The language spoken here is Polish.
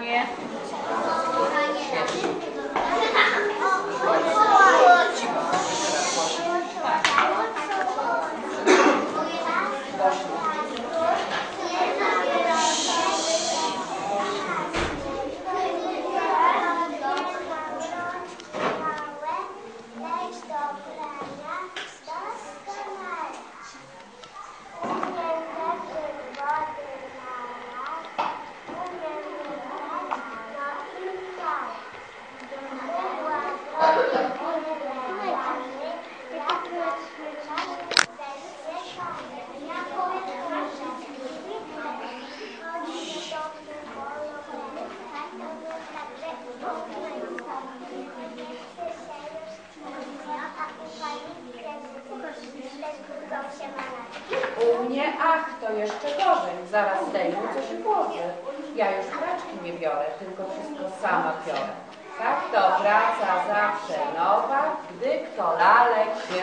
kochanie. U mnie, ach, to jeszcze gorzej. Zaraz zdejmę, co się włoży. Ja już praczki nie biorę, tylko wszystko sama biorę. Tak to praca zawsze nowa, gdy kto lalek się